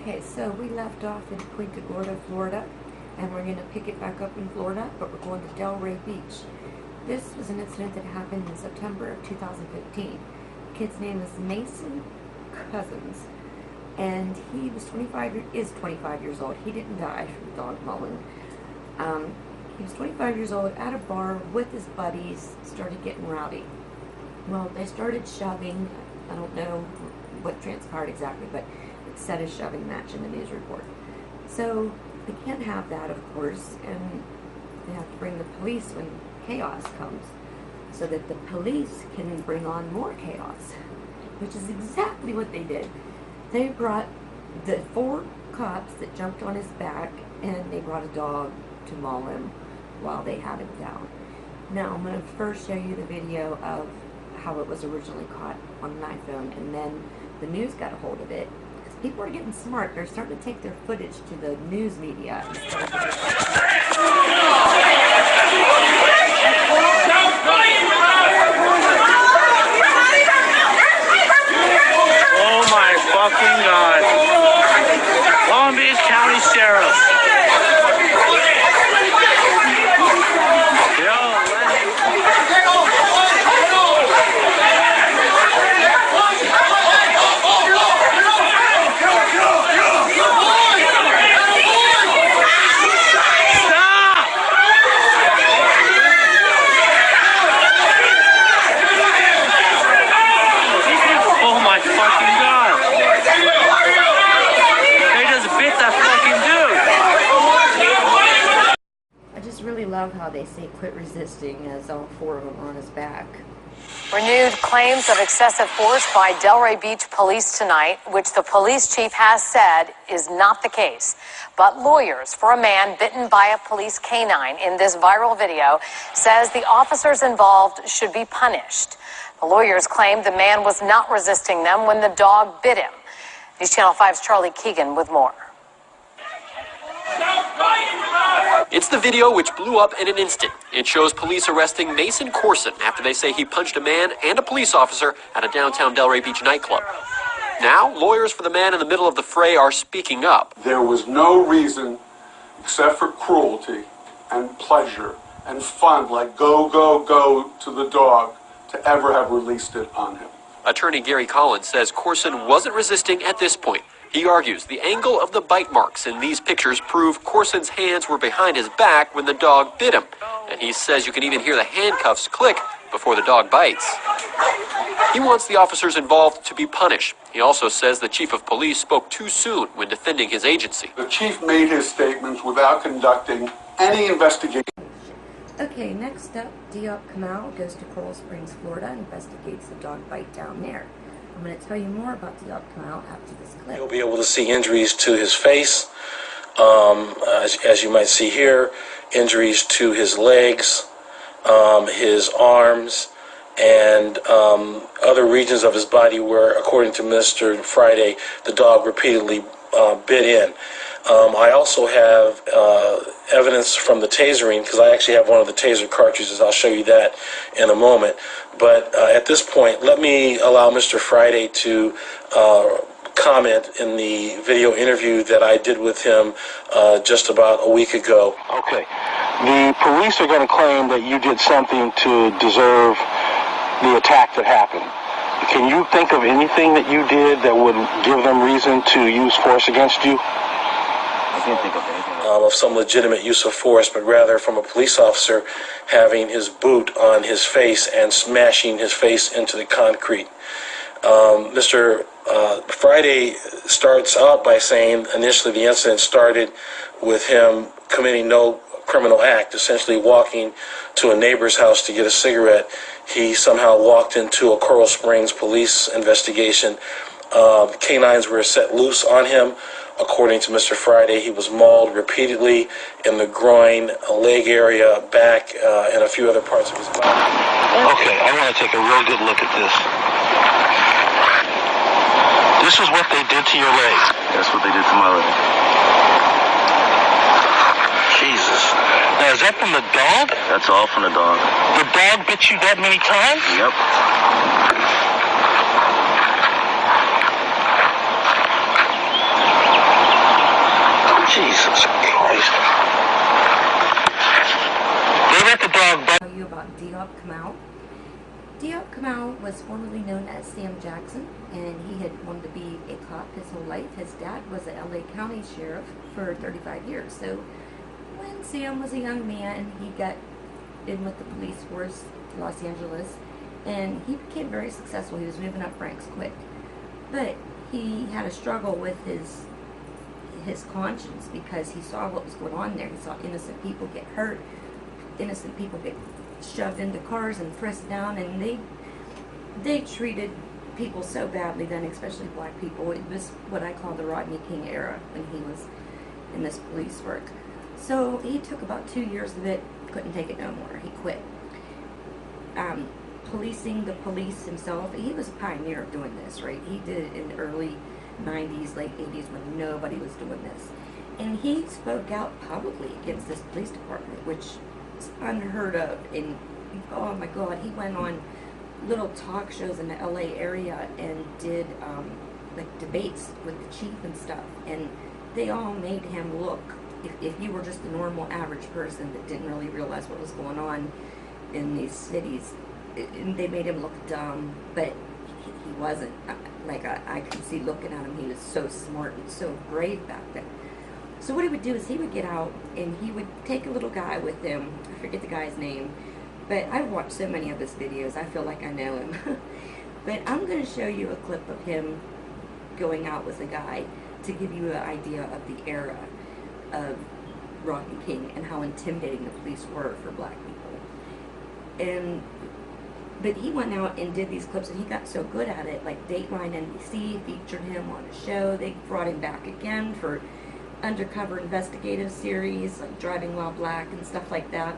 Okay, so we left off in Punta Gorda, Florida, and we're going to pick it back up in Florida, but we're going to Delray Beach. This was an incident that happened in September of 2015. The kid's name is Mason Cousins, and he was 25 years old. He didn't die from dog mauling. He was 25 years old at a bar with his buddies, started getting rowdy. Well, they started shoving. I don't know what transpired exactly, but it said a shoving match in the news report. So they can't have that, of course, and they have to bring the police when chaos comes, so that the police can bring on more chaos, which is exactly what they did. They brought the 4 cops that jumped on his back, and they brought a dog to maul him while they had him down. Now, I'm going to first show you the video of how it was originally caught on an iPhone, and then the news got a hold of it. Because people are getting smart. They're starting to take their footage to the news media. Oh my fucking God. Long Beach County Sheriff. Love how they say quit resisting, as all 4 of them are on his back. Renewed claims of excessive force by Delray Beach police tonight, which the police chief has said is not the case. But lawyers for a man bitten by a police canine in this viral video says the officers involved should be punished. The lawyers claim the man was not resisting them when the dog bit him. News Channel 5's Charlie Keegan with more. It's the video which blew up in an instant. It shows police arresting Mason Corson after they say he punched a man and a police officer at a downtown Delray Beach nightclub. Now, lawyers for the man in the middle of the fray are speaking up. There was no reason, except for cruelty and pleasure and fun, like go, go, go to the dog, to ever have released it on him. Attorney Gary Collins says Corson wasn't resisting at this point. He argues the angle of the bite marks in these pictures prove Corson's hands were behind his back when the dog bit him. And he says you can even hear the handcuffs click before the dog bites. He wants the officers involved to be punished. He also says the chief of police spoke too soon when defending his agency. The chief made his statements without conducting any investigation. Okay, next up, Diop Kamal goes to Coral Springs, Florida, and investigates the dog bite down there. I'm going to tell you more about Diop Kamal after this clip. You'll be able to see injuries to his face, as you might see here, injuries to his legs, his arms, and other regions of his body where, according to Mr. Friday, the dog repeatedly bit in. I also have evidence from the tasering, because I actually have one of the taser cartridges. I'll show you that in a moment. But at this point, let me allow Mr. Friday to comment in the video interview that I did with him just about a week ago. Okay. The police are going to claim that you did something to deserve the attack that happened. Can you think of anything that you did that would give them reason to use force against you? I can't think of anything. Of some legitimate use of force, but rather from a police officer having his boot on his face and smashing his face into the concrete. Mr. Friday starts out by saying initially the incident started with him committing no criminal act, essentially walking to a neighbor's house to get a cigarette. He somehow walked into a Coral Springs police investigation. Canines were set loose on him. According to Mr. Friday, he was mauled repeatedly in the groin, leg area, back, and a few other parts of his body. Okay, I want to take a real good look at this. This is what they did to your leg. That's what they did to my leg. Jesus. Now, is that from the dog? That's all from the dog. The dog bit you that many times? Yep. was formerly known as Sam Jackson, and he had wanted to be a cop his whole life. His dad was a LA County sheriff for 35 years. So when Sam was a young man, he got in with the police force in Los Angeles, and he became very successful. He was moving up ranks quick. But he had a struggle with his conscience, because he saw what was going on there. He saw innocent people get hurt, innocent people get shoved into cars and pressed down, and they treated people so badly then, especially black people. It was what I call the Rodney King era when he was in this police work. So he took about 2 years of it, couldn't take it no more. He quit. Policing the police himself, he was a pioneer of doing this, right? He did it in the early 90s, late 80s, when nobody was doing this. And he spoke out publicly against this police department, which is unheard of. And oh my God, he went on little talk shows in the LA area and did like debates with the chief and stuff. And they all made him look, if you were just a normal average person that didn't really realize what was going on in these cities, they made him look dumb, but he wasn't. Like, I could see looking at him, he was so smart and so brave back then. So what he would do is he would get out and he would take a little guy with him. I forget the guy's name, but I've watched so many of his videos, I feel like I know him. But I'm going to show you a clip of him going out with a guy to give you an idea of the era of Rodney King and how intimidating the police were for black people. But he went out and did these clips, and he got so good at it, like Dateline NBC featured him on a show. They brought him back again for undercover investigative series, like Driving While Black and stuff like that.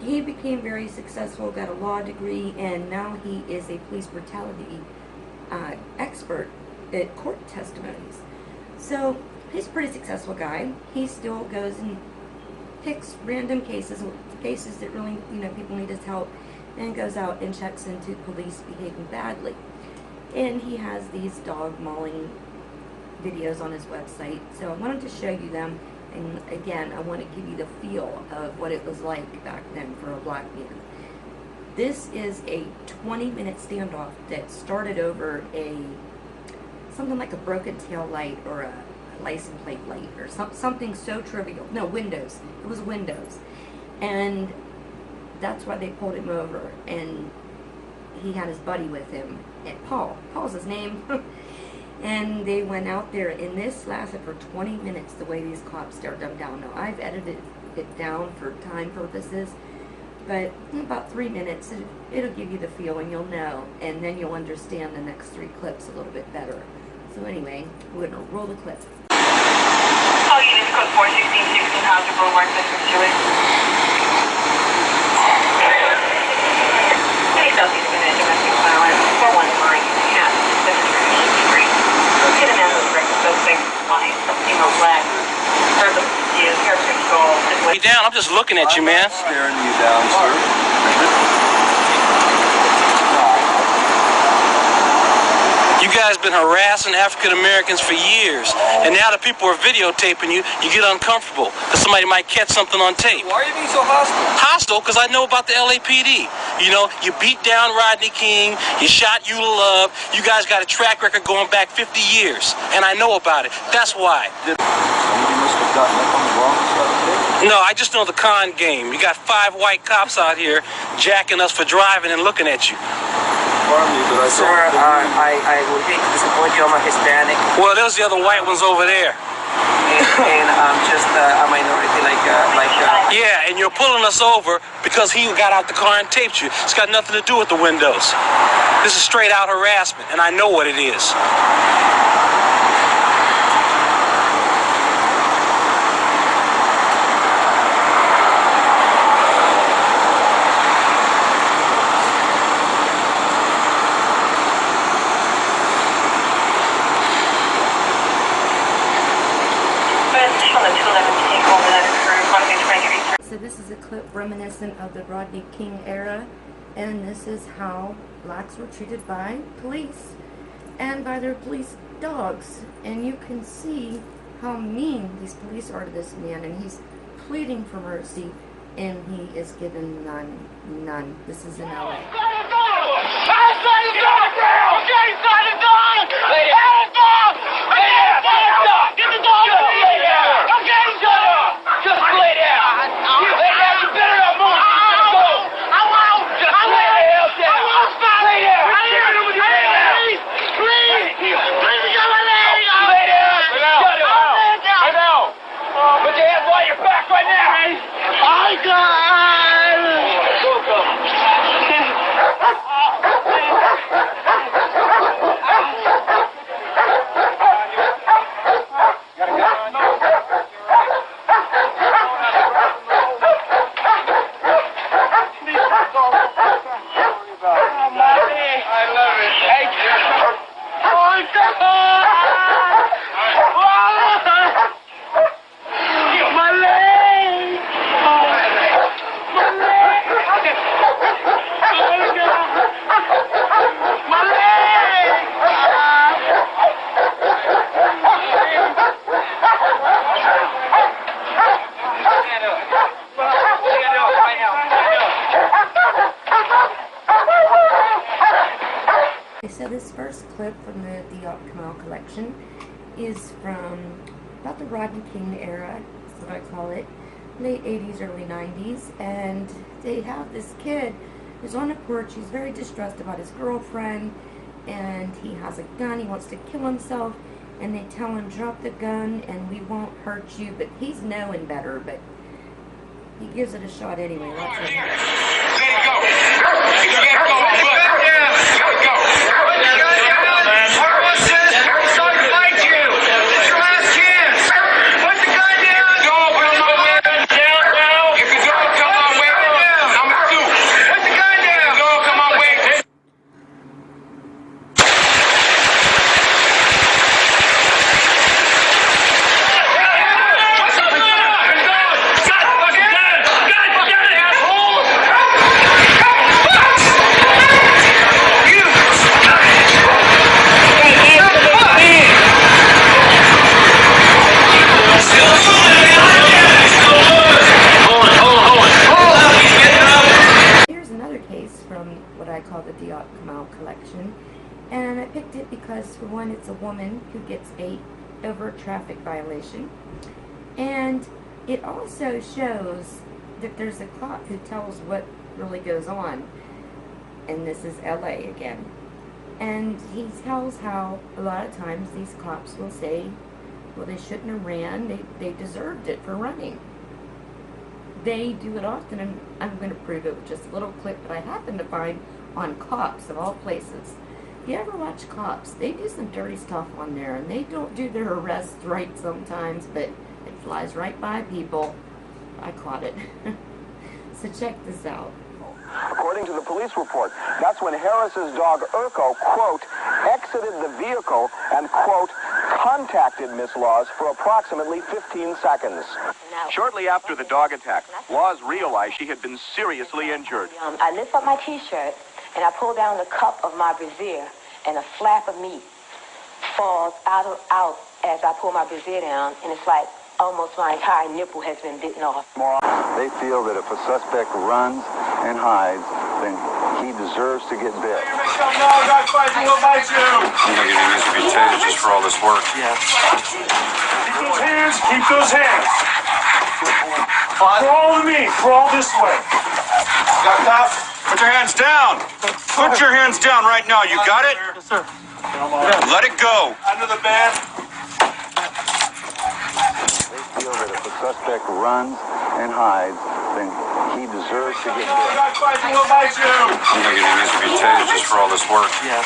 He became very successful, got a law degree, and now he is a police brutality expert at court testimonies. So he's a pretty successful guy. He still goes and picks random cases that really, people need his help, and goes out and checks into police behaving badly. And he has these dog mauling videos on his website. So I wanted to show you them, and again, I want to give you the feel of what it was like back then for a black man. This is a 20-minute standoff that started over something like a broken tail light or a license plate light or something so trivial. No, windows. It was windows. And that's why they pulled him over, and he had his buddy with him, and Paul's his name. And they went out there, and this lasted for 20 minutes, the way these cops stared them down. Now, I've edited it down for time purposes, but in about 3 minutes, it'll give you the feel, and you'll know, and then you'll understand the next 3 clips a little bit better. So anyway, we're going to roll the clip. All units, code 416, 1600, Boulevard, Mr. Stewart. Southeast Unit, domestic violence, 419, cat, 73. Get a man with breakfast, those things, fine, some female black, serve them to you, hair control. Hey, down, I'm just looking at you, man. Staring you down, sir. You guys been harassing African Americans for years, and now that people are videotaping you, you get uncomfortable because somebody might catch something on tape. Why are you being so hostile? Hostile because I know about the LAPD. You know, you beat down Rodney King, you shot Eula Love, you guys got a track record going back 50 years, and I know about it. That's why. Somebody must have gotten up on the wrong side of the No, I just know the con game. You got 5 white cops out here jacking us for driving and looking at you. Sir, I would hate to disappoint you. I'm a Hispanic. Well, there's the other white ones over there. And I'm just a minority, Yeah, and you're pulling us over because he got out the car and taped you. It's got nothing to do with the windows. This is straight out harassment, and I know what it is. So this is a clip reminiscent of the Rodney King era, and this is how blacks were treated by police and by their police dogs. And you can see how mean these police are to this man, and he's pleading for mercy, and he is given none. This is in LA. So this first clip from the Canine collection is from about the Rodney King era, that's what I call it, late 80s, early 90s, and they have this kid who's on a porch. He's very distressed about his girlfriend, and he has a gun. He wants to kill himself, and they tell him, drop the gun and we won't hurt you, but he's knowing better, but he gives it a shot anyway. Watch it. Let it go. You can't go. Let it go. Everyone says I'm sorry to fight you. It's your last chance. Put the gun down. Go, put the gun down now. If you don't, come on, wait. I'm a two. Put the gun down. Go, come on, wait. Called the Canine collection, and I picked it because, for one, it's a woman who gets over a traffic violation, and it also shows that there's a cop who tells what really goes on, and this is LA again, and he tells how a lot of times these cops will say, well, they shouldn't have ran, they deserved it for running. They do it often, and I'm going to prove it with just a little clip that I happen to find on Cops, of all places. If you ever watch Cops, they do some dirty stuff on there, and they don't do their arrests right sometimes, but it flies right by people. I caught it. So check this out. According to the police report, that's when Harris's dog Urko, quote, exited the vehicle and, quote, contacted Miss Laws for approximately 15 seconds. Shortly after the dog attack, Laws realized she had been seriously injured. I lift up my T-shirt and I pull down the cup of my brassiere, and a flap of meat falls out as I pull my brassiere down, and it's like almost my entire nipple has been bitten off. They feel that if a suspect runs and hides, then he deserves to get bit. You think it needs to be tased just for all this work? Yeah. Keep those hands. Keep those hands. Crawl to me. Crawl this way. Got cop? Put your hands down. Put your hands down right now. You got it? Yes, sir. Let it go. Under the bed. They feel that if a suspect runs and hides, then he deserves to get bit. You think it needs to be tased just for all this work? Yeah.